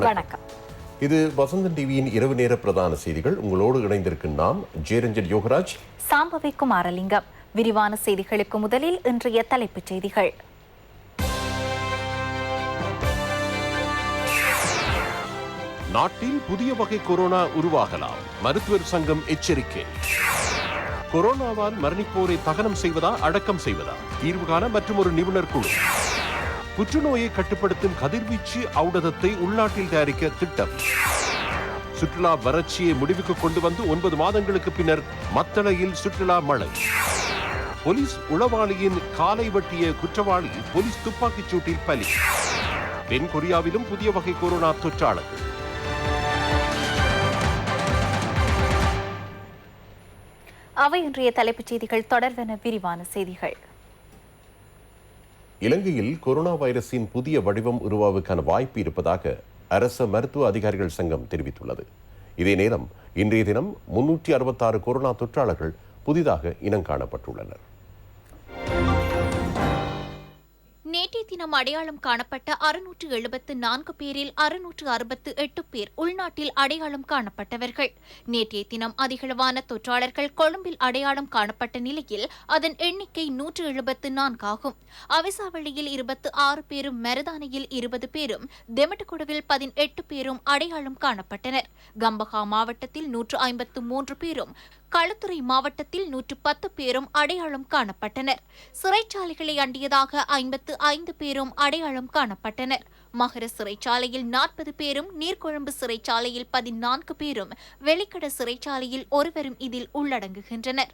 வணக்கம். இது வசந்தன் டிவியின் இரவு நேர பிரதான செய்திகள். உங்களோடு இணைந்திருக்கும் நாம் ஜெயரஞ்சன் யோகராஜ், சாம்பவி குமாரலிங்கம். விரிவான செய்திகளுக்கு முதலில் இன்றைய தலைப்புச் செய்திகள். நாட்டில் புதிய வகை கொரோனா உருவாகலாம், மருத்துவர் சங்கம் எச்சரிக்கை. கொரோனாவால் மரணிப்போரை தகனம் செய்வதா அடக்கம் செய்வதா, தீர்வு காண மற்றும் ஒரு நிபுணர் குழு. புற்றுநோயை கட்டுப்படுத்தும் கதிர்வீச்சு ஔடதத்தை உள்நாட்டில் தயாரிக்க திட்டம். சுற்றுலா வறட்சியை முடிவுக்கு கொண்டு வந்து 9 மாதங்களுக்கு பின்னர் மத்தளையில் சுற்றுலா மழை. போலீஸ் உளவாளியின் காலை வெட்டிய குற்றவாளி போலீஸ் துப்பாக்கிச் சூட்டில் பலி. தென் கொரியாவிலும் புதிய வகை கொரோனா தொற்றாளர்கள். அவை இன்றைய தலைப்புச் செய்திகள். தொடர்வென விரிவான செய்திகள். இலங்கையில் கொரோனா வைரஸின் புதிய வடிவம் உருவாவதற்கான வாய்ப்பு இருப்பதாக அரச மருத்துவ அதிகாரிகள் சங்கம் தெரிவித்துள்ளது. இதே நேரம் இன்றைய தினம் 366 கொரோனா தொற்றாளர்கள் புதிதாக இனம் காணப்பட்டுள்ளனர். நேற்றைய தினம் அடையாளம் காணப்பட்ட 674 பேரில் 668 பேர் உள்நாட்டில் அடையாளம் காணப்பட்டவர்கள். நேற்றைய தினம் அதிகளவான தொற்றாளர்கள் கொழும்பில் அடையாளம் காணப்பட்ட நிலையில் அதன் எண்ணிக்கை 174 ஆகும். அவிசாவளியில் 26 பேரும், மருதானையில் 20 பேரும், தெமட்டகொடவில் 18 பேரும் அடையாளம் காணப்பட்டனர். கம்பஹா மாவட்டத்தில் 153 பேரும், களுத்துறை மாவட்டத்தில் 110 பேரும் அடையாளம் காணப்பட்டனர். சிறைச்சாலைகளை அண்டியதாக 55 பேரும் அடையாளம் காணப்பட்டனர். மகர சிறைச்சாலையில் 40 பேரும், நீர்கொழும்பு சிறைச்சாலையில் 14 பேரும், வெளிக்கட சிறைச்சாலையில் ஒருவரும் இதில் உள்ளடங்குகின்றனர்.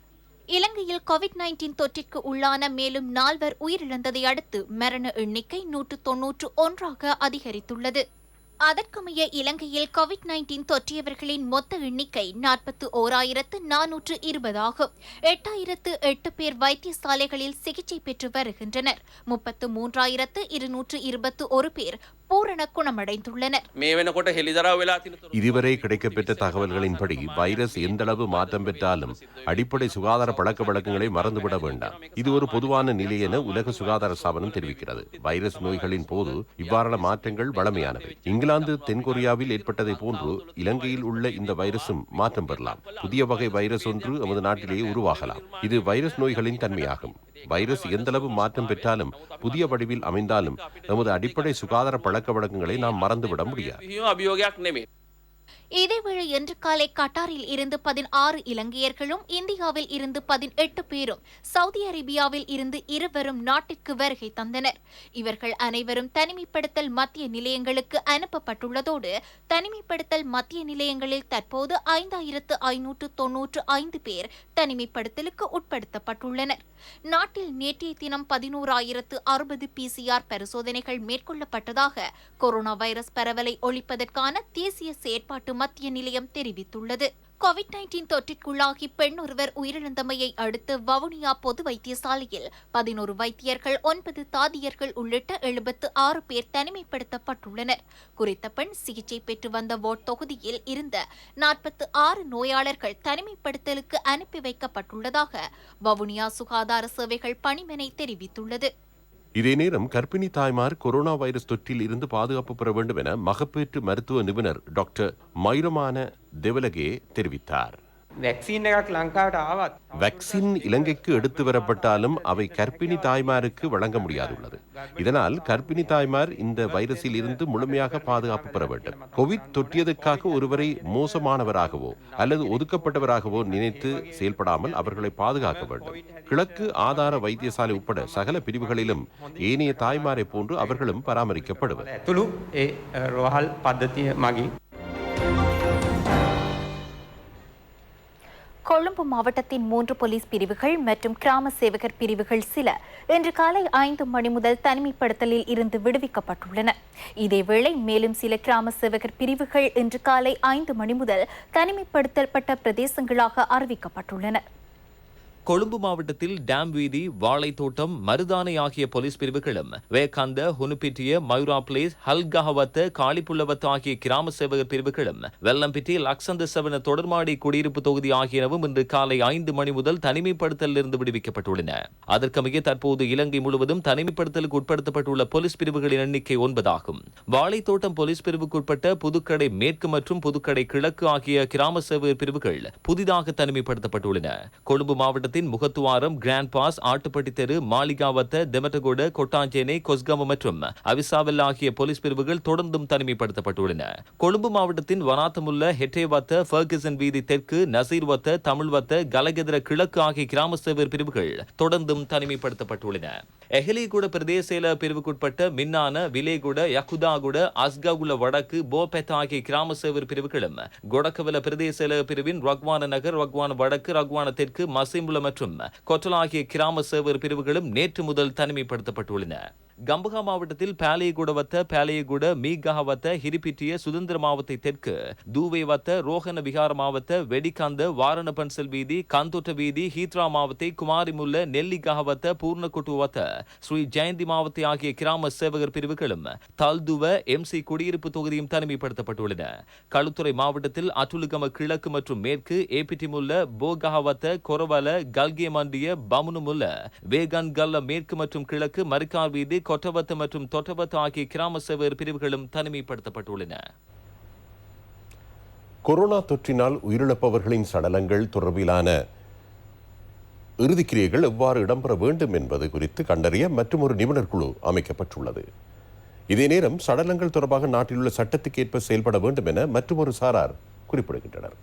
இலங்கையில் கோவிட்-19 தொற்றிற்கு உள்ளான மேலும் 4 உயிரிழந்ததை அடுத்து மரண எண்ணிக்கை 191 அதிகரித்துள்ளது. அதற்கமைய இலங்கையில் கோவிட்-19 தொற்றியவர்களின் மொத்த எண்ணிக்கை 41,420 ஆகும். 8,008 பேர் வைத்தியசாலைகளில் சிகிச்சை பெற்று வருகின்றனர். 33,221 பேர் பூரண குணமடைந்துள்ளனர். இதுவரை கிடைக்கப்பெற்ற தகவல்களின்படி வைரஸ் எந்தளவு மாற்றம் பெற்றாலும் அடிப்படை சுகாதார பழக்க வழக்கங்களை மறந்துவிட வேண்டாம். இது ஒரு பொதுவான நிலை என உலக சுகாதார ஸ்தாபனம் தெரிவிக்கிறது. வைரஸ் நோய்களின் போது இவ்வாறான மாற்றங்கள் வழமையானவை. இங்கிலாந்து, தென்கொரியாவில் ஏற்பட்டதை போன்று இலங்கையில் உள்ள இந்த வைரசும் மாற்றம் பெறலாம். புதிய வகை வைரஸ் ஒன்று நமது நாட்டிலேயே உருவாகலாம். இது வைரஸ் நோய்களின் தன்மையாகும். வைரஸ் எந்தளவு மாற்றம் பெற்றாலும் புதிய வடிவில் அமைந்தாலும் நமது அடிப்படை சுகாதார பழக்க வழக்கங்களை நாம் மறந்துவிட முடியாது. இதேவேளை இன்று காலை கட்டாரில் இருந்து 16 இலங்கையர்களும், இந்தியாவில் இருந்து 18 பேரும், சவுதி அரேபியாவில் இருந்து 2 நாட்டிற்கு வருகை தந்தனர். இவர்கள் அனைவரும் தனிமைப்படுத்தல் மத்திய நிலையங்களுக்கு அனுப்பப்பட்டுள்ளதோடு தனிமைப்படுத்தல் மத்திய நிலையங்களில் தற்போது 5,595 பேர் தனிமைப்படுத்தலுக்கு உட்படுத்தப்பட்டுள்ளனர். நாட்டில் நேற்றைய தினம் 11,060 PCR பரிசோதனைகள் மேற்கொள்ளப்பட்டதாக கொரோனா வைரஸ் பரவலை ஒழிப்பதற்கான தேசிய செயற்பாட்டு மத்திய நிலையம் தெரிவித்துள்ளது. கோவிட்-19 தொற்றிற்குள்ளாகி பெண் ஒருவர் உயிரிழந்தமையை அடுத்து வவுனியா பொது வைத்தியசாலையில் 11 வைத்தியர்கள், 9 தாதியர்கள் உள்ளிட்ட 76 பேர் தனிமைப்படுத்தப்பட்டுள்ளனர். குறித்த பெண் சிகிச்சை பெற்று வந்த வார்டு தொகுதியில் இருந்த 46 நோயாளர்கள் தனிமைப்படுத்தலுக்கு அனுப்பி வைக்கப்பட்டுள்ளதாக வவுனியா சுகாதார சேவைகள் பணிமனை தெரிவித்துள்ளது. இதே நேரம் கர்ப்பிணி தாய்மார் கொரோனா வைரஸ் தொற்றில் இருந்து பாதுகாப்பு பெற வேண்டும் என மகப்பேற்று மருத்துவ நிபுணர் டாக்டர் மைரமான தெவலகே தெரிவித்தார். வேக்சின் இலங்கைக்கு எடுத்து வரப்பட்டாலும் அவை கர்ப்பிணி தாய்மாருக்கு வழங்க முடியாதுள்ளது. இதனால் கர்ப்பிணி தாய்மார் இந்த வைரஸில் இருந்து முழுமையாக பாதுகாப்பு பெற வேண்டும். கோவிட் தொற்றியதற்காக ஒருவரை மோசமானவராகவோ அல்லது ஒதுக்கப்பட்டவராகவோ நினைத்து செயல்படாமல் அவர்களை பாதுகாக்க வேண்டும். கிழக்கு ஆதார வைத்தியசாலை உட்பட சகல பிரிவுகளிலும் ஏனைய தாய்மாரை போன்று அவர்களும் பராமரிக்கப்படுவர். கொழும்பு மாவட்டத்தின் 3 போலீஸ் பிரிவுகள் மற்றும் கிராம சேவகர் பிரிவுகள் சில இன்று காலை 5 மணி முதல் தனிமைப்படுத்தலில் இருந்து விடுவிக்கப்பட்டுள்ளன. இதேவேளை மேலும் சில கிராம சேவகர் பிரிவுகள் இன்று காலை 5 மணி முதல் தனிமைப்படுத்தப்பட்ட பிரதேசங்களாக அறிவிக்கப்பட்டுள்ளன. கொழும்பு மாவட்டத்தில் டேம் வீதி, வாழைத்தோட்டம், மருதானை ஆகிய போலீஸ் பிரிவுகளும், வேகாந்த, ஹுனுப்பிட்டிய, மயூரா பிளேஸ், ஹல்கஹவத்த, காளிப்புள்ளவத்த ஆகிய கிராம சேவகர் பிரிவுகளும், வெள்ளம்பிட்டி, லக்சந்த செவன தொடர்மாடி குடியிருப்பு தொகுதி ஆகியனவும் இன்று காலை 5 மணி முதல் தனிமைப்படுத்தலிருந்து விடுவிக்கப்பட்டுள்ளன. அதற்கமைய தற்போது இலங்கை முழுவதும் தனிமைப்படுத்தலுக்கு உட்படுத்தப்பட்டுள்ள போலீஸ் பிரிவுகளின் எண்ணிக்கை 9 ஆகும். வாழைத்தோட்டம் போலீஸ் பிரிவுக்குட்பட்ட புதுக்கடை மேற்கு மற்றும் புதுக்கடை கிழக்கு ஆகிய கிராம சேவகர் பிரிவுகள் புதிதாக தனிமைப்படுத்தப்பட்டுள்ளன. கொழும்பு மாவட்டத்தில் முகத்துவாரம், கிராண்ட் பாஸ், ஆட்டுப்பட்டி தெரு, மாளிகாவத்த, தெமட்டகோட, கொட்டாஞ்சேனை, கொஸ்கம மற்றும் அவிசாவல் ஆகிய போலீஸ் பிரிவுகள் தொடர்ந்தும் தனிமைப்படுத்தப்பட்டுள்ளன. கொழும்பு மாவட்டத்தின் வனாத்தமுள்ள ஹெட்டேவத்த, ஃபர்கசன் வீதி தெற்கு, நசீர்வத்த, தமிழ்வத்த, கலகெதர கிழக்கு ஆகிய கிராம சேவர் பிரிவுகள் தொடர்ந்தும் தனிமைப்படுத்தப்பட்டுள்ளன. எஹலிகுட பிரதேச செயலக பிரிவுக்குட்பட்ட மின்னான, விலேகுட, யகுதாகுட, அஸ்காகுல வடக்கு, போபெத் ஆகிய கிராம சேவர் பிரிவுகளும், கொடக்கவல பிரதேச செயலக பிரிவின் ரக்வான நகர், ரக்வான வடக்கு, ரக்வான தெற்கு, மசிம்புல மற்றும் கொட்டல் ஆகிய கிராம சேவர் பிரிவுகளும் நேற்று முதல் தனிமைப்படுத்தப்பட்டுள்ளன. கம்பகா மாவட்டத்தில் பாலையகுடவத்த, பாலையகுட, மீகஹவத்த, ஹிரிபிட்டிய, சுதந்திர மாவத்தை தெற்கு, தூவேவத்த, ரோஹன விகார மாவத்த, வெடிகாந்த, வாரணபன்சல் வீதி, கந்தோட்ட வீதி, ஹீத்ரா மாவத்தை, குமாரிமுல்ல, நெல்லிகஹவத்த, பூர்ணகுட்டுவத்த, ஸ்ரீ ஜெயந்தி மாவத்தை ஆகிய கிராம சேவகர் பிரிவுகளும், தல்துவ, எம்சி குடியிருப்பு தொகுதியும் தனிமைப்படுத்தப்பட்டுள்ளன. களுத்துறை மாவட்டத்தில் அட்டுலுகம கிழக்கு மற்றும் மேற்கு, ஏபிட்டிமுல்ல, போகஹவத்த, கொரவல, கல்கேமண்டிய, பமுனுமுல்ல, வேகன் கல்ல மேற்கு மற்றும் கிழக்கு, மரிக்கார் வீதி, கொட்டவத்த மற்றும் தொட்டவத்த ஆகிய கிராம சேவர் பிரிவுகளும் தனிமைப்படுத்தப்பட்டுள்ளன. கொரோனா தொற்றினால் உயிரிழப்பவர்களின் சடலங்கள் தொடர்பிலான இறுதிக்கிரியைகள் எவ்வாறு இடம்பெற வேண்டும் என்பது குறித்து கண்டறிய மற்றொரு நிபுணர் குழு அமைக்கப்பட்டுள்ளது. இதே நேரம் சடலங்கள் தொடர்பாக நாட்டில் உள்ள சட்டத்துக்கு ஏற்ப செயல்பட வேண்டும் என மற்றொரு சாரார் குறிப்பிடுகின்றனர்.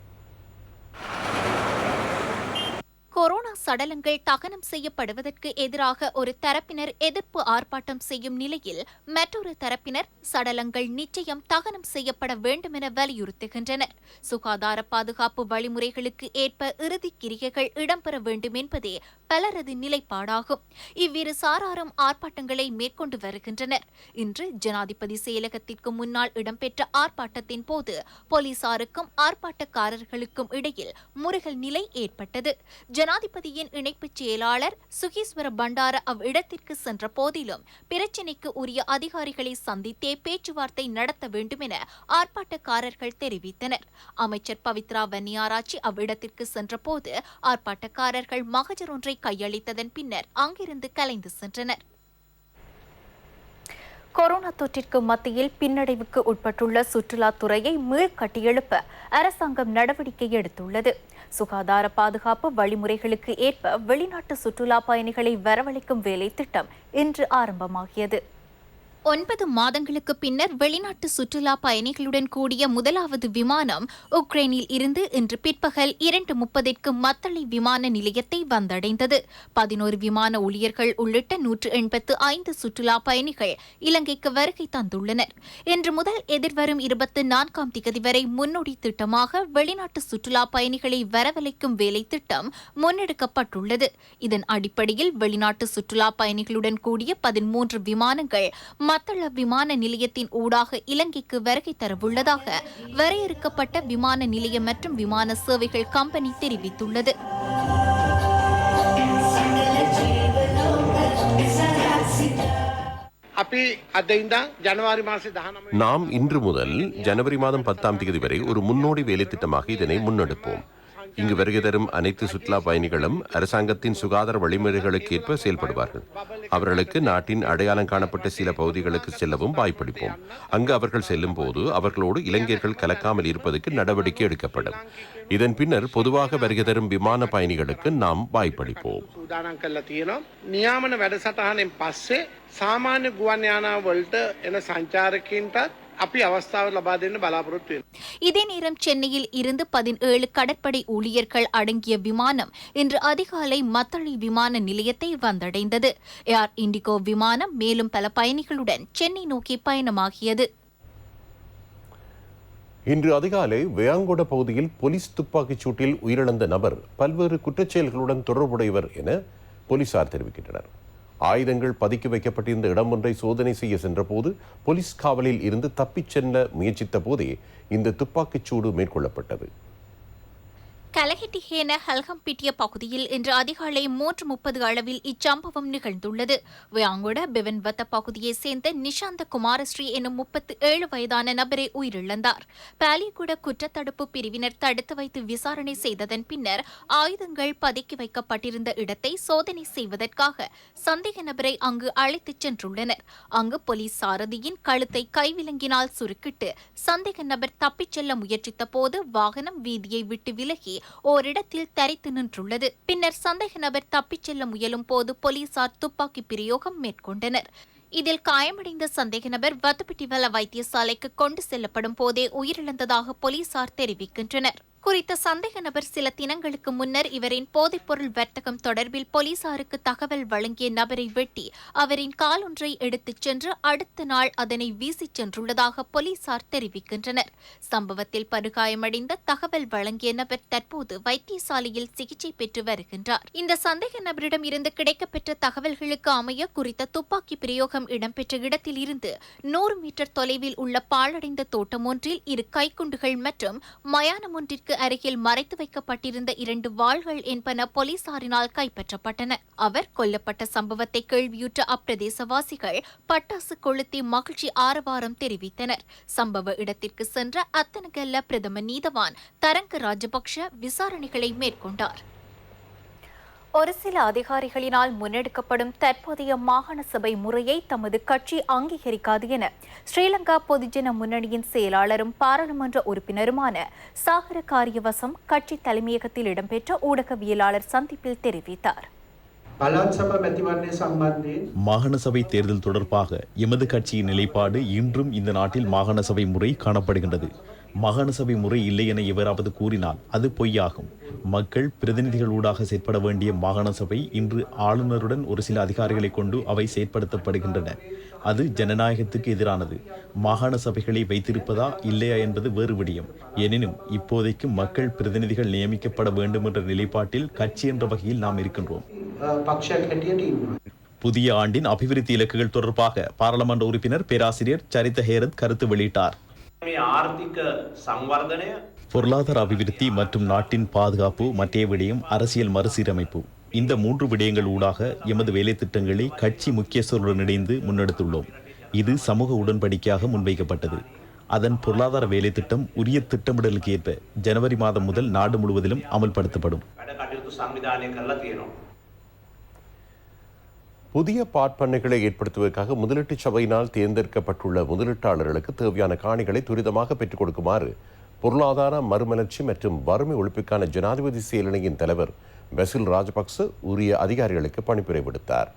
கொரோனா சடலங்கள் தகனம் செய்யப்படுவதற்கு எதிராக ஒரு தரப்பினர் எதிர்ப்பு ஆர்ப்பாட்டம் செய்யும் நிலையில் மற்றொரு தரப்பினர் சடலங்கள் நிச்சயம் தகனம் செய்யப்பட வேண்டும் என வலியுறுத்துகின்றனர். சுகாதார பாதுகாப்பு வழிமுறைகளுக்கு ஏற்ப இறுதிக் கிரியைகள் இடம்பெற வேண்டும் என்பதே பலரது நிலைப்பாடாகும். இவ்விரு சாராரும் ஆர்ப்பாட்டங்களை மேற்கொண்டு வருகின்றனர். இன்று ஜனாதிபதி செயலகத்திற்கு முன்னால் இடம்பெற்ற ஆர்ப்பாட்டத்தின் போது போலீசாருக்கும் ஆர்ப்பாட்டக்காரர்களுக்கும் இடையில் முறுகல் நிலை ஏற்பட்டது. ஜனாதிபதியின் இணைப்புச் செயலாளர் சுகீஸ்வர பண்டார அவ்விடத்திற்கு சென்ற போதிலும் பிரச்சினைக்கு உரிய அதிகாரிகளை சந்தித்தே பேச்சுவார்த்தை நடத்த வேண்டும் என ஆர்ப்பாட்டக்காரர்கள் தெரிவித்தனர். அமைச்சர் பவித்ரா வன்னியாராச்சி அவ்விடத்திற்கு சென்றபோது ஆர்ப்பாட்டக்காரர்கள் மகஜர் ஒன்றை கையளித்ததன் பின்னர் அங்கிருந்து கலைந்து சென்றனர். கொரோனா தொற்றிற்கு மத்தியில் பின்னடைவுக்கு உட்பட்டுள்ள சுற்றுலாத்துறையை மீள்கட்டியெழுப்ப அரசாங்கம் நடவடிக்கை எடுத்துள்ளது. சுகாதார பாதுகாப்பு வழிமுறைகளுக்கு ஏற்ப வெளிநாட்டு சுற்றுலா பயணிகளை வரவழைக்கும் வேலை திட்டம் இன்று ஆரம்பமாகியது. 9 மாதங்களுக்கு பின்னர் வெளிநாட்டு சுற்றுலா பயணிகளுடன் கூடிய முதலாவது விமானம் உக்ரைனில் இருந்து இன்று பிற்பகல் 2:30 மத்தளை விமான நிலையத்தை வந்தடைந்தது. 11 விமான ஊழியர்கள் உள்ளிட்ட 185 சுற்றுலா பயணிகள் இலங்கைக்கு வருகை தந்துள்ளனர். இன்று முதல் எதிர்வரும் 24ஆம் திகதி வரை முன்னோடி திட்டமாக வெளிநாட்டு சுற்றுலா பயணிகளை வரவழைக்கும் வேலை திட்டம் முன்னெடுக்கப்பட்டுள்ளது. இதன் அடிப்படையில் வெளிநாட்டு சுற்றுலா பயணிகளுடன் கூடிய 13 விமானங்கள் மத்தள விமான நிலையத்தின் ஊடாக இலங்கைக்கு வருகை தரவுள்ளதாக வரையறுக்கப்பட்ட விமான நிலையம் மற்றும் விமான சேவைகள் கம்பெனி தெரிவித்துள்ளது. நாம் இன்று முதல் ஜனவரி மாதம் 10ஆம் தேதி வரை ஒரு முன்னோடி வேலை திட்டமாக இதனை முன்னெடுப்போம். இங்கு வருகை தரும் அனைத்து சுற்றுலா பயணிகளும் அரசாங்கத்தின் சுகாதார வழிமுறைகளுக்கு ஏற்ப செயல்படுவார்கள். அவர்களுக்கு நாட்டின் அடையாளம் காணப்பட்ட சில பகுதிகளுக்கு செல்லவும் வாய்ப்பளிப்போம். அங்கு அவர்கள் செல்லும் போது அவர்களோடு இளைஞர்கள் கலக்காமல் இருப்பதற்கு நடவடிக்கை எடுக்கப்படும். இதன் பின்னர் பொதுவாக வருகை தரும் விமான பயணிகளுக்கு நாம் வாய்ப்பளிப்போம். නියාමන වැඩසටහනෙන් පස්සේ සාමාන්‍ය ගුවන් යානාවලට එන සංචාරකයින්ටත් අපි අවස්ථාව ලබා දෙන්න බලාපොරොත්තු වෙනවා. இதே நேரம் சென்னையில் இருந்து 17 கடற்படை ஊழியர்கள் அடங்கிய விமானம் இன்று அதிகாலை மத்தளை விமான நிலையத்தை வந்தடைந்தது. ஏர் இண்டிகோ விமானம் மேலும் பல பயணிகளுடன் சென்னை நோக்கி பயணமாகியது. இன்று அதிகாலை வேயாங்கொட பகுதியில் போலீஸ் துப்பாக்கிச் சூட்டில் உயிரிழந்த நபர் பல்வேறு குற்றச்செயல்களுடன் தொடர்புடையவர் என போலீசார் தெரிவிக்கின்றனர். ஆயுதங்கள் பதுக்கி வைக்கப்பட்டிருந்த இடம் ஒன்றை சோதனை செய்ய சென்றபோது போலீஸ் காவலில் இருந்து தப்பிச் செல்ல முயற்சித்த போதே இந்த துப்பாக்கிச் சூடு மேற்கொள்ளப்பட்டது. கலஹெட்டிஹேன ஹல்கம்பிட்டிய பகுதியில் இன்று அதிகாலை 3:30 அளவில் இச்சம்பவம் நிகழ்ந்துள்ளது. வயாங்குட பெவன்வத்த பகுதியைச் சேர்ந்த நிஷாந்த குமாரஸ்ரீ எனும் 37 வயதான நபரை உயிரிழந்தார். பாலிகுட குற்றத்தடுப்பு பிரிவினர் தடுத்து வைத்து விசாரணை செய்ததன் பின்னர் ஆயுதங்கள் பதுக்கி வைக்கப்பட்டிருந்த இடத்தை சோதனை செய்வதற்காக சந்தேக நபரை அங்கு அழைத்துச் சென்றுள்ளனர். அங்கு போலீஸ் சாரதியின் கழுத்தை கைவிலங்கினால் சுருக்கிட்டு சந்தேக நபர் தப்பிச் செல்ல முயற்சித்த போது வாகனம் வீதியை விட்டு விலகி ஓரிடத்தில் தரித்து நின்றுள்ளது. பின்னர் சந்தேக நபர் தப்பிச் செல்ல முயலும் போது போலீசார் துப்பாக்கி பிரயோகம் மேற்கொண்டனர். இதில் காயமடைந்த சந்தேக நபர் வத்துப்பிட்டிவல வைத்தியசாலைக்கு கொண்டு செல்லப்படும் போதே உயிரிழந்ததாக போலீசார் தெரிவிக்கின்றனர். குறித்த சந்தேக நபர் சில தினங்களுக்கு முன்னர் இவரின் போதைப்பொருள் வர்த்தகம் தொடர்பில் போலீசாருக்கு தகவல் வழங்கிய நபரை வெட்டி அவரின் காலொன்றை எடுத்துச் சென்று அடுத்த நாள் அதனை வீசிச் சென்றுள்ளதாக போலீசார் தெரிவிக்கின்றனர். சம்பவத்தில் படுகாயமடைந்த தகவல் வழங்கிய நபர் தற்போது வைத்தியசாலையில் சிகிச்சை பெற்று வருகின்றார். இந்த சந்தேக நபரிடம் இருந்து கிடைக்கப்பெற்ற தகவல்களுக்கு அமைய குறித்த துப்பாக்கி பிரயோகம் இடம்பெற்ற இடத்தில் இருந்து 100 மீட்டர் தொலைவில் உள்ள பாழடைந்த தோட்டம் ஒன்றில் 2 கைக்குண்டுகள் மற்றும் மயானம் ஒன்றிற்கு அருகில் மறைத்து வைக்கப்பட்டிருந்த 2 வாள்கள் என்பன போலீசாரினால் கைப்பற்றப்பட்டன. அவர் கொல்லப்பட்ட சம்பவத்தை கேள்வியுற்ற அப்பிரதேசவாசிகள் பட்டாசு கொளுத்தி மகிழ்ச்சி ஆரவாரம் தெரிவித்தனர். சம்பவ இடத்திற்கு சென்ற அத்தனகல்ல பிரதம நீதவான் தரங்க ராஜபக்ஷ விசாரணைகளை மேற்கொண்டார். ஒரு சில அதிகாரிகளினால் முன்னெடுக்கப்படும் தற்போதைய மாகாண சபை முறையை தமது கட்சி அங்கீகரிக்காது என ஸ்ரீலங்கா பொதுஜன முன்னணியின் செயலாளரும் பாராளுமன்ற உறுப்பினருமான சாகர காரியவசம் கட்சி தலைமையகத்தில் இடம்பெற்ற ஊடகவியலாளர் சந்திப்பில் தெரிவித்தார். மாகாண சபை தேர்தல் தொடர்பாக எமது கட்சியின் நிலைப்பாடு இன்றும் இந்த நாட்டில் மாகாண சபை முறை காணப்படுகின்றது. மாகாண சபை முறை இல்லை என எவராவது கூறினால் அது பொய்யாகும். மக்கள் பிரதிநிதிகள் ஊடாக செயற்பட வேண்டிய மாகாண சபை இன்று ஆளுநருடன் ஒரு சில அதிகாரிகளை கொண்டு அவை செயற்படுத்தப்படுகின்றன. அது ஜனநாயகத்துக்கு எதிரானது. மாகாண சபைகளை வைத்திருப்பதா இல்லையா என்பது வேறு விடயம். எனினும் இப்போதைக்கு மக்கள் பிரதிநிதிகள் நியமிக்கப்பட வேண்டும் என்ற நிலைப்பாட்டில் கட்சி என்ற வகையில் நாம் இருக்கின்றோம். புதிய ஆண்டின் அபிவிருத்தி இலக்குகள் தொடர்பாக பாராளுமன்ற உறுப்பினர் பேராசிரியர் சரித ஹேரத் கருத்து வெளியிட்டார். பொருளாதார அபிவிருத்தி மற்றும் நாட்டின் பாதுகாப்பு, மற்ற விடயம் அரசியல் மறுசீரமைப்பு, இந்த 3 விடயங்கள் ஊடாக எமது வேலை திட்டங்களை கட்சி முக்கியஸ்தருடன் இணைந்து முன்னெடுத்துள்ளோம். இது சமூக உடன்படிக்கையாக முன்வைக்கப்பட்டது. அதன் பொருளாதார வேலை திட்டம் உரிய திட்டமிடலுக்கு ஏற்ப ஜனவரி மாதம் முதல் நாடு முழுவதிலும் அமல்படுத்தப்படும். புதிய பாட்பண்ணைகளை ஏற்படுத்துவதற்காக முதலீட்டு சபையினால் தேர்ந்தெடுக்கப்பட்டுள்ள முதலீட்டாளர்களுக்கு தேவையான காணிகளை துரிதமாக பெற்றுக் கொடுக்குமாறு பொருளாதார மறுமலர்ச்சி மற்றும் வறுமை ஒழிப்புக்கான ஜனாதிபதி செயலணியின் தலைவர் பெசில் ராஜபக்ச உரிய அதிகாரிகளுக்கு பணிப்புரை விடுத்தார்.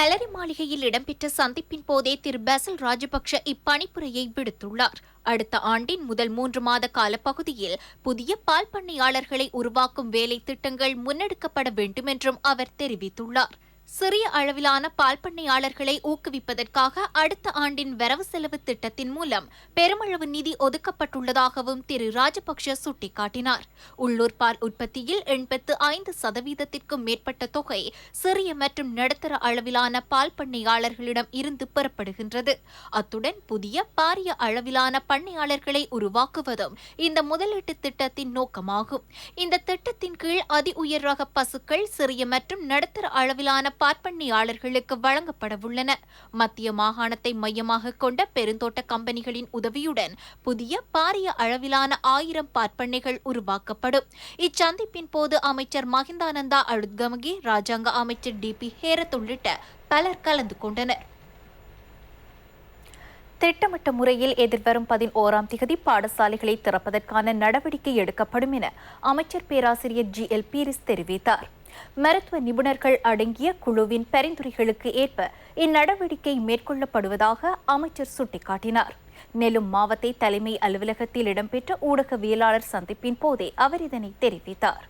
அலரி மாளிகையில் இடம்பெற்ற சந்திப்பின் போதே திரு பெசில் ராஜபக்ஷ இப்பணிப்புரையை விடுத்துள்ளார். அடுத்த ஆண்டின் முதல் 3 மாத காலப்பகுதியில் புதிய பால் பண்ணையாளர்களை உருவாக்கும் வேலை திட்டங்கள் முன்னெடுக்கப்பட வேண்டும் என்றும் அவர் தெரிவித்துள்ளார். சிறிய அளவிலான பால் பண்ணையாளர்களை ஊக்குவிப்பதற்காக அடுத்த ஆண்டின் வரவு செலவு திட்டத்தின் மூலம் பெருமளவு நிதி ஒதுக்கப்பட்டுள்ளதாகவும் திரு ராஜபக்ஷ சுட்டிக்காட்டினார். உள்ளூர் பால் உற்பத்தியில் 85% மேற்பட்ட தொகை சிறிய மற்றும் நடுத்தர அளவிலான பால் பண்ணையாளர்களிடம் இருந்து பெறப்படுகின்றது. அத்துடன் புதிய பாரிய அளவிலான பண்ணையாளர்களை உருவாக்குவதும் இந்த முதலீட்டு திட்டத்தின் நோக்கமாகும். இந்த திட்டத்தின் கீழ் அதி உயர் ரக பசுக்கள் சிறிய மற்றும் நடுத்தர அளவிலான பார்ப்பண்ணையாளர்களுக்கு வழங்கப்படவுள்ளன. மத்திய மாகாணத்தை மையமாக கொண்ட பெருந்தோட்ட கம்பெனிகளின் உதவியுடன் புதிய பாரிய அளவிலான 1000 பார்ப்பண்ணைகள் உருவாக்கப்படும். இச்சந்திப்பின் போது அமைச்சர் மஹிந்தானந்தா அழுத்கமகி, ராஜாங்க அமைச்சர் டிபி ஹேரத் உள்ளிட்ட பலர் கலந்து கொண்டனர். திட்டமிட்ட முறையில் எதிர்வரும் 11ஆம் தேதி பாடசாலைகளை திறப்பதற்கான நடவடிக்கை எடுக்கப்படும் என அமைச்சர் பேராசிரியர் GL பீரிஸ் தெரிவித்தார். மருத்துவ நிபுணர்கள் அடங்கிய குழுவின் பரிந்துரைகளுக்கு ஏற்ப இந்நடவடிக்கை மேற்கொள்ளப்படுவதாக அமைச்சர் சுட்டிக்காட்டினார். நெலும் மாவட்ட தலைமை அலுவலகத்தில் இடம்பெற்ற ஊடகவியலாளர் சந்திப்பின் போதே அவர் இதனை தெரிவித்தார்.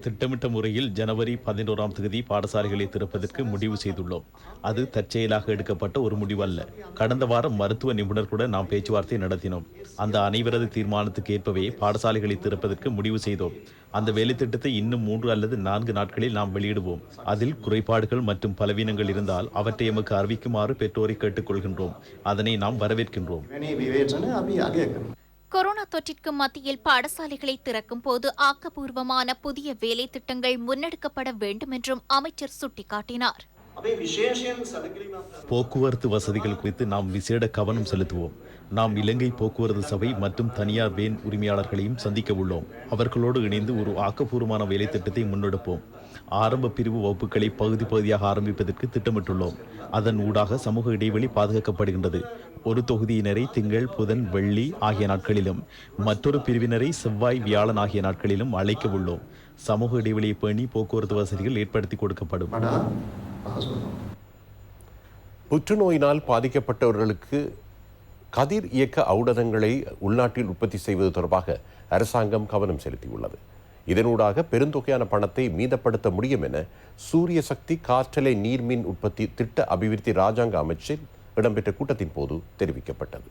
திட்டமிட்ட முறையில் ஜனவரி 11ஆம் தேதி பாடசாலைகளை திறப்பதற்கு முடிவு செய்துள்ளோம். அது தற்செயலாக எடுக்கப்பட்ட ஒரு முடிவு அல்ல. கடந்த வாரம் மருத்துவ நிபுணர்களுடன் நாம் பேச்சுவார்த்தை நடத்தினோம். அந்த அனைவரது தீர்மானத்துக்கு ஏற்பவே பாடசாலைகளை திறப்பதற்கு முடிவு செய்தோம். அந்த வேலை திட்டத்தை இன்னும் 3 அல்லது 4 நாட்களில் நாம் வெளியிடுவோம். அதில் குறைபாடுகள் மற்றும் பலவீனங்கள் இருந்தால் அவற்றை எமக்கு அறிவிக்குமாறு பெற்றோரை கேட்டுக்கொள்கின்றோம். அதனை நாம் வரவேற்கின்றோம். கொரோனா தொற்றிற்கு மத்தியில் பாடசாலைகளை திறக்கும் போது ஆக்கப்பூர்வமான புதிய வேலை திட்டங்கள் முன்னெடுக்கப்பட வேண்டும் என்றும் அமைச்சர் சுட்டிக்காட்டினார். போக்குவரத்து வசதிகள் குறித்து நாம் விசேட கவனம் செலுத்துவோம். நாம் இலங்கை போக்குவரத்து சபை மற்றும் தனியார் வேன் உரிமையாளர்களையும் சந்திக்க உள்ளோம். அவர்களோடு இணைந்து ஒரு ஆக்கப்பூர்வமான வேலை திட்டத்தை முன்னெடுப்போம். ஆரம்ப பிரிவு வகுப்புகளை பகுதி பகுதியாக ஆரம்பிப்பதற்கு திட்டமிட்டுள்ளோம். அதன் ஊடாக சமூக இடைவெளி பாதுகாக்கப்படுகின்றது. ஒரு தொகுதியினரை திங்கள், புதன், வெள்ளி ஆகிய நாட்களிலும் மற்றொரு பிரிவினரை செவ்வாய், வியாழன் ஆகிய நாட்களிலும் அழைக்க உள்ளோம். சமூக இடைவெளியை பேணி போக்குவரத்து வசதிகள் ஏற்படுத்தி கொடுக்கப்படும். புற்றுநோயினால் பாதிக்கப்பட்டவர்களுக்கு கதிர் இயக்க ஔடதங்களை உள்நாட்டில் உற்பத்தி செய்வது தொடர்பாக அரசாங்கம் கவனம் செலுத்தியுள்ளது. இதனூடாக பெருந்தொகையான பணத்தை மீதப்படுத்த முடியும் என சூரிய சக்தி காற்றலை நீர்மின் உற்பத்தி திட்ட அபிவிருத்தி ராஜாங்க அமைச்சில் இடம்பெற்ற கூட்டத்தின் போது தெரிவிக்கப்பட்டது.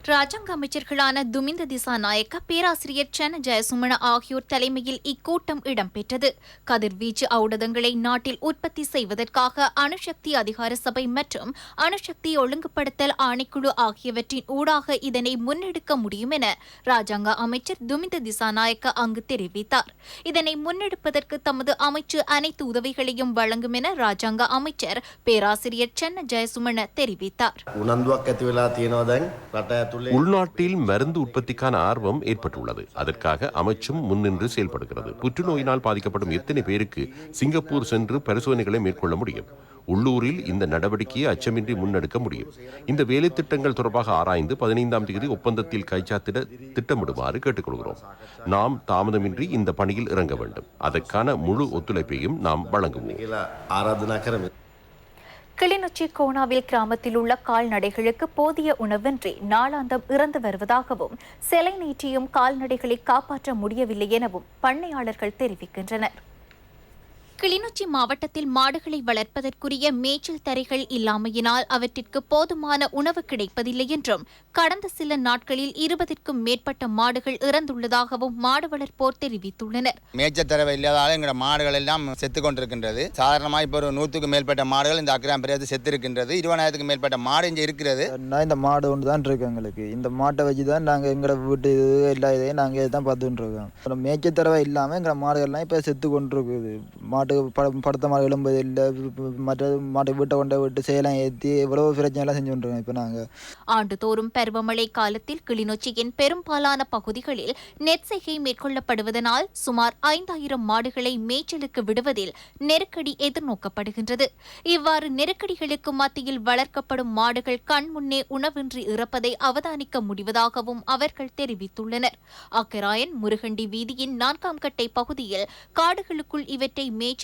ராஜாங்க அமைச்சர்களான துமிந்த திசாநாயக்க, பேராசிரியர் சென்ன ஜெயசுமண ஆகியோர் தலைமையில் இக்கூட்டம் இடம்பெற்றது. கதிர்வீச்சு ஔடதங்களை நாட்டில் உற்பத்தி செய்வதற்காக அணுசக்தி அதிகார சபை மற்றும் அணுசக்தி ஒழுங்குபடுத்தல் ஆணைக்குழு ஆகியவற்றின் ஊடாக இதனை முன்னெடுக்க முடியும் என ராஜாங்க அமைச்சர் துமிந்த திசாநாயக்க அங்கு தெரிவித்தார். இதனை முன்னெடுப்பதற்கு தமது அமைச்சு அனைத்து உதவிகளையும் வழங்கும் என ராஜாங்க அமைச்சர் பேராசிரியர் சென்ன ஜெயசுமண தெரிவித்தார். உள்நாட்டில் மருந்து உற்பத்திக்கான ஆர்வம் ஏற்பட்டுள்ளது. அதற்காக அமைச்சும் முன்னின்று செயல்படுகிறது. புற்றுநோயினால் பாதிக்கப்படும் எத்தனை பேருக்கு சிங்கப்பூர் சென்று பரிசோதனைகளை மேற்கொள்ள முடியும்? உள்ளூரில் இந்த நடவடிக்கையை அச்சமின்றி முன்னெடுக்க முடியும். இந்த வேலை திட்டங்கள் தொடர்பாக ஆராய்ந்து 15ஆம் தேதி ஒப்பந்தத்தில் கைச்சாத்திட திட்டமிடுமாறு கேட்டுக்கொள்கிறோம். நாம் தாமதமின்றி இந்த பணியில் இறங்க வேண்டும். அதற்கான முழு ஒத்துழைப்பையும் நாம் வழங்குவோம். கிளிநொச்சி கோணாவில் கிராமத்தில் உள்ள கால்நடைகளுக்கு போதிய உணவின்றி நாளாந்தம் இறந்து வருவதாகவும் சிலை நீட்டியும் கால்நடைகளை காப்பாற்ற முடியவில்லை எனவும் பண்ணையாளர்கள் தெரிவிக்கின்றனர். கிளிநொச்சி மாவட்டத்தில் மாடுகளை வளர்ப்பதற்குரிய மேய்ச்சல் தரைகள் இல்லாமையினால் அவற்றிற்கு போதுமான உணவு கிடைப்பதில்லை என்றும் கடந்த சில நாட்களில் 20க்கும் மேற்பட்ட மாடுகள் இறந்துள்ளதாகவும் மாடு வளர்ப்போர் தெரிவித்துள்ளனர். மேய்ச்சல் தரவை இல்லாதால எங்களோட மாடுகள் எல்லாம் செத்து கொண்டிருக்கின்றது. சாதாரணமாக இப்போ ஒரு 100க்கு மேற்பட்ட மாடுகள் இந்த அக்கிராம் பிரியாத செத்து இருக்கின்றது. 20,000க்கு மேற்பட்ட மாடு இங்கே இருக்கிறது. இந்த மாடு ஒன்று தான் இருக்கு எங்களுக்கு. இந்த மாட்டை வச்சு தான் நாங்கள் எங்களோட வீட்டு எல்லா இதையும் நாங்கள் இதை தான் பார்த்துட்டு இருக்கோம். மேய்ச்சல் தரவை இல்லாமல் எங்களோட மாடுகள்லாம் இப்போ செத்து கொண்டிருக்குது. மாட்டு படுத்த மாடு எழும்பது இல்லை, மற்ற மாட்டை வீட்டை கொண்ட விட்டு சேலம் ஏற்றி எவ்வளவு பிரச்சனைலாம் செஞ்சு கொண்டிருக்கோம். இப்போ நாங்கள் ஆண்டுதோறும் பருவமழை காலத்தில் கிளிநொச்சியின் பெரும்பாலான பகுதிகளில் நெற்செய்கை மேற்கொள்ளப்படுவதனால் சுமார் 5,000 மாடுகளை மேய்ச்சலுக்கு விடுவதில் நெருக்கடி எதிர்நோக்கப்படுகின்றது. இவ்வாறு நெருக்கடிகளுக்கு மத்தியில் வளர்க்கப்படும் மாடுகள் கண்முன்னே உணவின்றி இறப்பதை அவதானிக்க முடிவதாகவும் அவர்கள் தெரிவித்துள்ளனர். அக்கராயன் முருகண்டி வீதியின் 4ஆம் கட்டை பகுதியில் காடுகளுக்குள் இவற்றை மேய்ச்சலுக்காக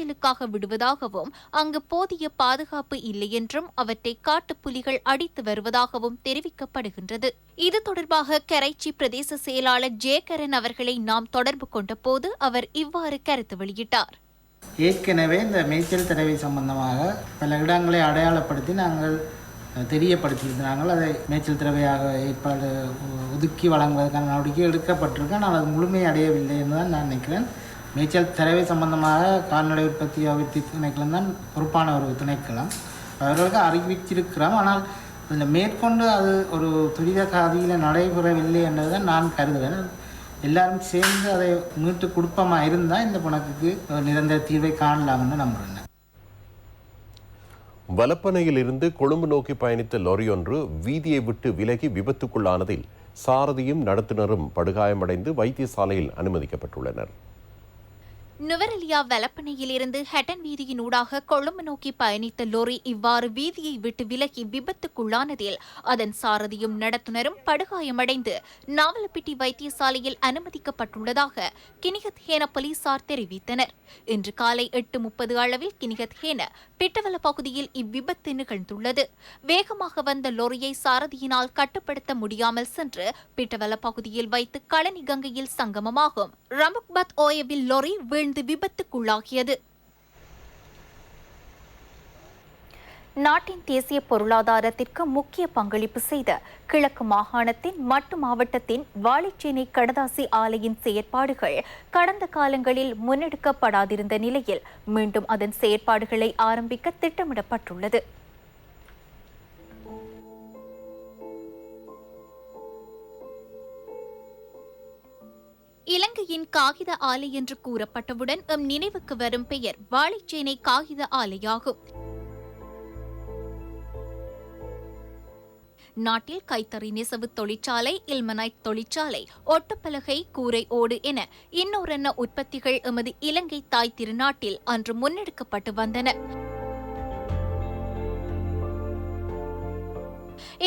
விடுவதாகவும் அங்கு போதிய பாதுகாப்பு இல்லை என்றும் அவற்றை காட்டுப்புலிகள் அடித்து வருவதாகவும் தெரிவிக்கப்படுகின்றது. இது தொடர்பாக கரைச்சி பிரதேச செயலாளர் ஜேகரன் அவர்களை நாம் தொடர்பு கொண்ட போது அவர் இவ்வாறு கருத்து வெளியிட்டார். ஏற்கனவே இந்த மேய்ச்சல் தரவை சம்பந்தமாக பல இடங்களை அடையாளப்படுத்தி நாங்கள் தெரியப்படுத்தியிருந்தாங்கள். அதை மேய்ச்சல் திறவையாக ஏற்பாடு ஒதுக்கி வழங்குவதற்கான நடவடிக்கை எடுக்கப்பட்டிருக்கு. ஆனால் அது முழுமையை அடையவில்லை என்று தான் நான் நினைக்கிறேன். மேய்ச்சல் தரவை சம்பந்தமாக கால்நடை உற்பத்தி அபிவிருத்தி திணைக்களம் தான் பொறுப்பான ஒரு திணைக்களம். அவர்களுக்கு அறிவிச்சிருக்கிறோம். ஆனால் இந்த மேற்கொண்டு அது ஒரு துரித காதியில் நடைபெறவில்லை என்றதை நான் கருதுகிறேன். எல்லாரும் சேர்ந்து அதை மீட்டு கொடுப்பமாக இருந்தால் இந்த புணக்குக்கு நிரந்தர தீர்வை காணலாம்னு நம்புகிறேன். வலப்பனையில் இருந்து கொழும்பு நோக்கி பயணித்த லொரி ஒன்று வீதியை விட்டு விலகி விபத்துக்குள்ளானதில் சாரதியும் நடத்துனரும் படுகாயமடைந்து வைத்தியசாலையில் அனுமதிக்கப்பட்டுள்ளனர். நுவரெலியா வலப்பனையிலிருந்து ஹெட்டன் வீதியின் ஊடாக கொழும்பு நோக்கி பயணித்த லோரி இவ்வாறு வீதியை விட்டு விலகி விபத்துக்குள்ளானதில் அதன் சாரதியும் நடத்துனரும் படுகாயமடைந்து நாவலப்பிட்டி வைத்தியசாலையில் அனுமதிக்கப்பட்டுள்ளதாக கினிகத் ஹேன போலீசார் தெரிவித்தனர். இன்று காலை 8:30 அளவில் கினிகத் ஹேன பிட்டவல பகுதியில் இவ்விபத்து நிகழ்ந்துள்ளது. வேகமாக வந்த லோரியை சாரதியினால் கட்டுப்படுத்த முடியாமல் சென்று பிட்டவல பகுதியில் வைத்து களனி கங்கையில் சங்கமமாகும் ரமுக்பத் ஓயவில் லோரி வீழ்ந்து விபத்துக்குள்ளாகியது. நாட்டின் தேசிய பொருளாதாரத்திற்கு முக்கிய பங்களிப்பு செய்த கிழக்கு மாகாணத்தின் மட்டு மாவட்டத்தின் வாழைச்சேனை கடதாசி ஆலையின் செயற்பாடுகள் கடந்த காலங்களில் முன்னெடுக்கப்படாதிருந்த நிலையில் மீண்டும் அதன் செயற்பாடுகளை ஆரம்பிக்க திட்டமிடப்பட்டுள்ளது. இலங்கையின் காகித ஆலை என்று கூறப்பட்டவுடன் நினைவுக்கு வரும் பெயர் வாழைச்சேனை காகித ஆலையாகும். நாட்டில் கைத்தறி நெசவு தொழிற்சாலை, இல்மனைட் தொழிற்சாலை, ஒட்டப்பலகை, கூரை ஓடு என இன்னொரென்ன உற்பத்திகள் எமது இலங்கை தாய் திருநாட்டில் அன்று முன்னெடுக்கப்பட்டு வந்தன.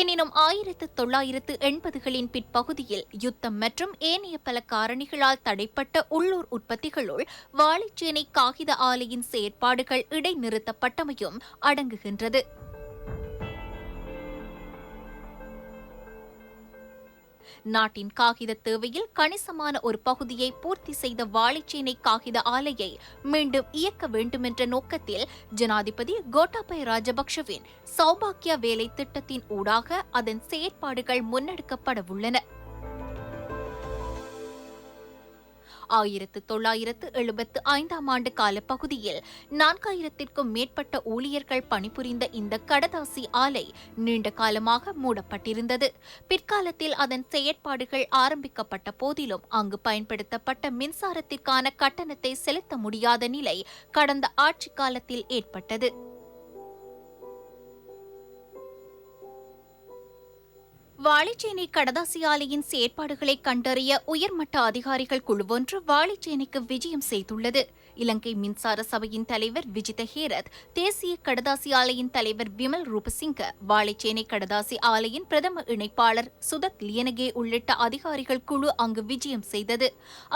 எனினும் 1980களின் பிற்பகுதியில் யுத்தம் மற்றும் ஏனைய பல காரணிகளால் தடைப்பட்ட உள்ளூர் உற்பத்திகளுள் வாழைச்சேனை காகித ஆலையின் செயற்பாடுகள் இடைநிறுத்தப்பட்டமையும் அடங்குகின்றது. நாட்டின் காகித தேவையில் கணிசமான ஒரு பகுதியை பூர்த்தி செய்த வாழைச்சேனை காகித ஆலையை மீண்டும் இயக்க வேண்டுமென்ற நோக்கத்தில் ஜனாதிபதி கோட்டாபய ராஜபக்ஷவின் சௌபாக்கியா வேலை திட்டத்தின் ஊடாக அதன் செயற்பாடுகள் முன்னெடுக்கப்படவுள்ளன. 1975ஆம் ஆண்டு காலப்பகுதியில் 4000க்கும் மேற்பட்ட ஊழியர்கள் பணிபுரிந்த இந்த கடதாசி ஆலை நீண்ட காலமாக மூடப்பட்டிருந்தது. பிற்காலத்தில் அதன் செயற்பாடுகள் ஆரம்பிக்கப்பட்ட போதிலும் அங்கு பயன்படுத்தப்பட்ட மின்சாரத்திற்கான கட்டணத்தை செலுத்த முடியாத நிலை கடந்த ஆட்சி காலத்தில் ஏற்பட்டது. வாழைச்சேனை கடதாசி ஆலையின் செயற்பாடுகளை கண்டறிய உயர்மட்ட அதிகாரிகள் குழுவொன்று வாழைச்சேனைக்கு விஜயம் செய்துள்ளது. இலங்கை மின்சார சபையின் தலைவர் விஜித ஹேரத், தேசிய கடதாசி ஆலையின் தலைவர் விமல் ரூபசிங்க, வாழைச்சேனை கடதாசி ஆலையின் பிரதம இணைப்பாளர் சுதத் லியனகே உள்ளிட்ட அதிகாரிகள் குழு அங்கு விஜயம் செய்தது.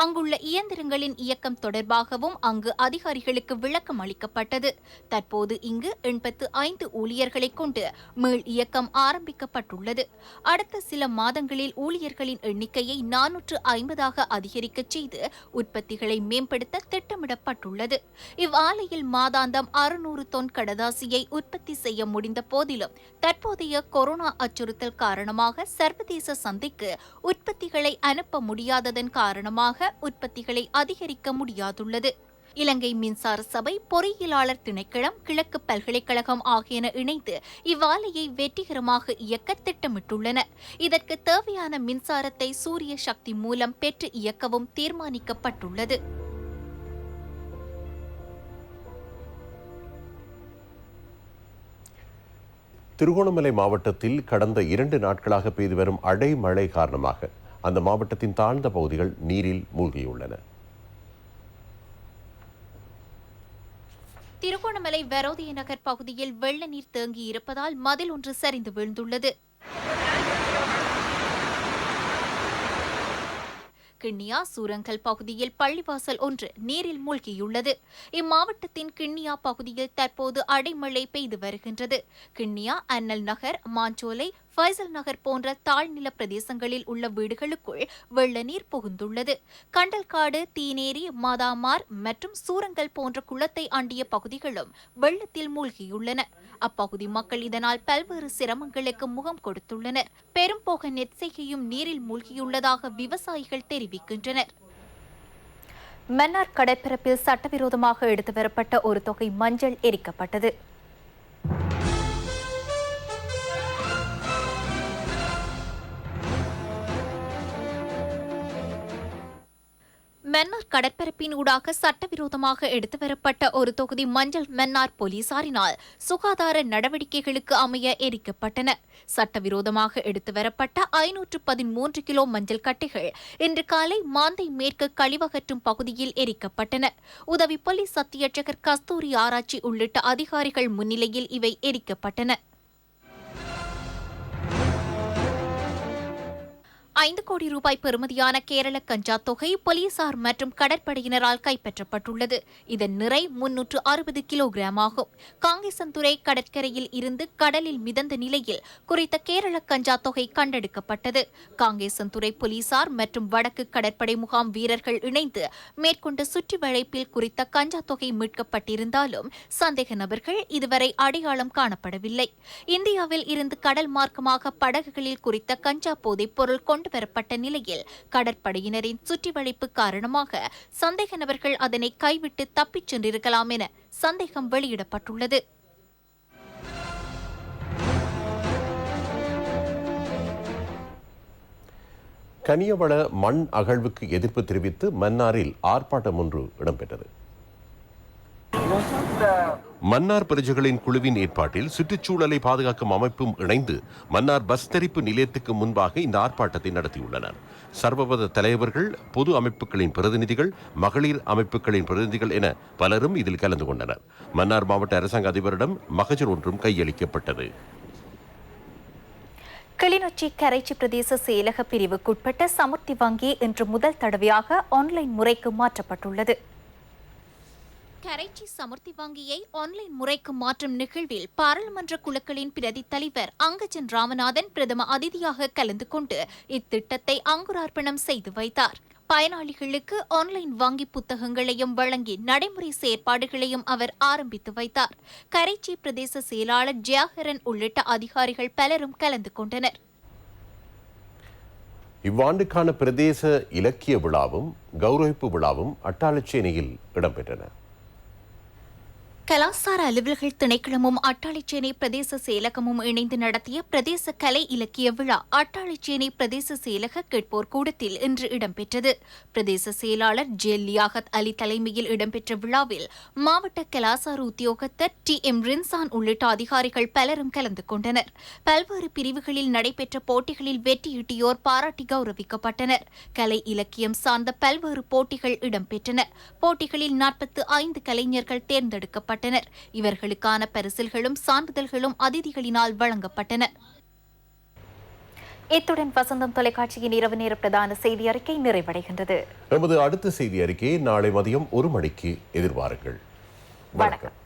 அங்குள்ள இயந்திரங்களின் இயக்கம் தொடர்பாகவும் அங்கு அதிகாரிகளுக்கு விளக்கம் அளிக்கப்பட்டது. தற்போது இங்கு 85 ஊழியர்களை கொண்டு மீள் இயக்கம் ஆரம்பிக்கப்பட்டுள்ளது. அடுத்த சில மாதங்களில் ஊழியர்களின் எண்ணிக்கையை 450ஆக அதிகரிக்கச் செய்து உற்பத்திகளை மேம்படுத்த திட்டமிடப்பட்டுள்ளது. இவ்வாலையில் மாதாந்தம் 600 தொன் கடதாசியை உற்பத்தி செய்ய முடிந்த போதிலும் தற்போதைய கொரோனா அச்சுறுத்தல் காரணமாக சர்வதேச சந்தைக்கு உற்பத்திகளை அனுப்ப முடியாததன் காரணமாக உற்பத்திகளை அதிகரிக்க முடியாதுள்ளது. இலங்கை மின்சார சபை, பொறியியலாளர் திணைக்களம், கிழக்கு பல்கலைக்கழகம் ஆகியன இணைந்து இவ்வாலையை வெற்றிகரமாக இயக்க திட்டமிட்டுள்ளன. இதற்கு தேவையான மின்சாரத்தை சூரிய சக்தி மூலம் பெற்று இயக்கவும் தீர்மானிக்கப்பட்டுள்ளது. திருகோணமலை மாவட்டத்தில் கடந்த 2 நாட்களாக பெய்து வரும் அடைமழை காரணமாக அந்த மாவட்டத்தின் தாழ்ந்த பகுதிகள் நீரில் மூழ்கியுள்ளன. திருகோணமலை வரோதிய நகர் பகுதியில் வெள்ள நீர் தேங்கி இருப்பதால் மதில் ஒன்று சரிந்து வீழ்ந்துள்ளது. கிண்ணியா சூரங்கல் பகுதியில் பள்ளிவாசல் ஒன்று நீரில் மூழ்கியுள்ளது. இம்மாவட்டத்தின் கிண்ணியா பகுதியில் தற்போது அடைமழை பெய்து வருகின்றது. கிண்ணியா, அன்னல் நகர், மாஞ்சோலை, ஃபைசல் நகர் போன்ற தாழ்நில பிரதேசங்களில் உள்ள வீடுகளுக்குள் வெள்ள நீர் புகுந்துள்ளது. கண்டல்காடு, தீனேரி, மாதாமார் மற்றும் சூரங்கல் போன்ற குளத்தை அண்டிய பகுதிகளும் வெள்ளத்தில் மூழ்கியுள்ளன. அப்பகுதி மக்கள் இதனால் பல்வேறு சிரமங்களுக்கு முகம் கொடுத்துள்ளனர். பெரும்போக நெற்செய்கையும் நீரில் மூழ்கியுள்ளதாக விவசாயிகள் தெரிவிக்கின்றனர். மன்னார் கடற்பரப்பில் சட்டவிரோதமாக எடுத்து வரப்பட்ட ஒரு தொகை மஞ்சள் எரிக்கப்பட்டது. மன்னார் கடற்பரப்பின் ஊடாக சட்டவிரோதமாக எடுத்து வரப்பட்ட ஒரு தொகுதி மஞ்சள் மன்னார் போலீசாரினால் சுகாதார நடவடிக்கைகளுக்கு அமைய எரிக்கப்பட்டன. சட்டவிரோதமாக எடுத்து வரப்பட்ட 513 கிலோ மஞ்சள் கட்டைகள் இன்று காலை மாந்தை மேற்கு கழிவகற்றும் பகுதியில் எரிக்கப்பட்டன. உதவி போலீஸ் அத்தியட்சகர் கஸ்தூரி ஆராய்ச்சி உள்ளிட்ட அதிகாரிகள் முன்னிலையில் இவை எரிக்கப்பட்டன. 5 கோடி ரூபாய் பெறுமதியான கேரள கஞ்சா தொகை போலீசார் மற்றும் கடற்படையினரால் கைப்பற்றப்பட்டுள்ளது. இதன் நிறை 360 கிலோகிராம் ஆகும். காங்கேசன்துறை கடற்கரையில் இருந்து கடலில் மிதந்த நிலையில் குறித்த கேரள கஞ்சா தொகை கண்டெடுக்கப்பட்டது. காங்கேசன்துறை போலீசார் மற்றும் வடக்கு கடற்படை முகாம் வீரர்கள் இணைந்து மேற்கொண்ட சுற்றி வளைப்பில் குறித்த கஞ்சா தொகை மீட்கப்பட்டிருந்தாலும் சந்தேக நபர்கள் இதுவரை அடையாளம் காணப்படவில்லை. இந்தியாவில் இருந்து கடல் மார்க்கமாக படகுகளில் குறித்த கஞ்சா போதைப் பொருள் கொண்டு வரப்பட்ட நிலையில் கடற்படையினரின் சுற்றிவளைப்பு காரணமாக சந்தேக நபர்கள் அதனை கைவிட்டு தப்பிச் சென்றிருக்கலாம் என சந்தேகம் வெளியிடப்பட்டுள்ளது. கனியவள மண் அகழ்வுக்கு எதிர்ப்பு தெரிவித்து மன்னாரில் ஆர்ப்பாட்டம் ஒன்று இடம்பெற்றது. மன்னார் பிரஜைகளின் குழுவின் ஏற்பாட்டில் சுற்றுச்சூழலை பாதுகாக்கும் அமைப்பும் இணைந்து மன்னார் பஸ் தரிப்பு நிலையத்துக்கு முன்பாக இந்த ஆர்ப்பாட்டத்தை நடத்தியுள்ளனர். சர்வமத தலைவர்கள், பொது அமைப்புகளின் பிரதிநிதிகள், மகளிர் அமைப்புகளின் பிரதிநிதிகள் என பலரும் இதில் கலந்து கொண்டனர். மன்னார் மாவட்ட அரசாங்க அதிபரிடம் மகஜர் ஒன்றும் கையளிக்கப்பட்டது. கிளிநொச்சி கரைச்சி பிரதேச செயலக பிரிவுக்குட்பட்ட சமுர்த்தி வங்கி இன்று முதல் தடவையாக ஆன்லைன் முறைக்கு மாற்றப்பட்டுள்ளது. கரைச்சி சமுர்த்தி வங்கியை ஆன்லைன் முறைக்கு மாற்றும் நிகழ்வில் பாராளுமன்ற குழுக்களின் பிரதி தலைவர் அங்கஜன் ராமநாதன் பிரதம அதிதியாக கலந்து கொண்டு இத்திட்டத்தை அங்குரார்ப்பணம் செய்து வைத்தார். பயனாளிகளுக்கு ஆன்லைன் வங்கி புத்தகங்களையும் வழங்கி நடைமுறை செயற்பாடுகளையும் அவர் ஆரம்பித்து வைத்தார். கரைச்சி பிரதேச செயலாளர் ஜியாகரன் உள்ளிட்ட அதிகாரிகள் பலரும் கலந்து கொண்டனர். இவ்வாண்டுக்கான பிரதேச இலக்கிய விழாவும் கௌரவிப்பு விழாவும் அட்டாளச்சேனையில் இடம்பெற்றன. கலாசார அலுவல்கள் திணைக்களமும் அட்டாளைச்சேனை பிரதேச செயலகமும் இணைந்து நடத்திய பிரதேச கலை இலக்கிய விழா அட்டாளைச்சேனை பிரதேச செயலக கேட்போர் கூடத்தில் இன்று இடம்பெற்றது. பிரதேச செயலாளர் ஜெல்லியாகத் அலி தலைமையில் இடம்பெற்ற விழாவில் மாவட்ட கலாசார உத்தியோகத்தர் TM ரின்சான் உள்ளிட்ட அதிகாரிகள் பலரும் கலந்து கொண்டனர். பல்வேறு பிரிவுகளில் நடைபெற்ற போட்டிகளில் வெற்றியீட்டியோர் பாராட்டி கௌரவிக்கப்பட்டனர். கலை இலக்கியம் சார்ந்த பல்வேறு போட்டிகள் இடம்பெற்றன. போட்டிகளில் 45 கலைஞர்கள் தேர்ந்தெடுக்கப்பட்டனர். இவர்களுக்கான பரிசில்களும் சான்றிதழ்களும் அதிதிகளினால் வழங்கப்பட்டன. இத்துடன் வசந்தம் தொலைக்காட்சியின் இரவு நேர பிரதான செய்தி அறிக்கை நிறைவடைகின்றது. நமது அடுத்த செய்தி அறிக்கையை நாளை மதியம் 1 மணிக்கு எதிர்பாருங்கள். வணக்கம்.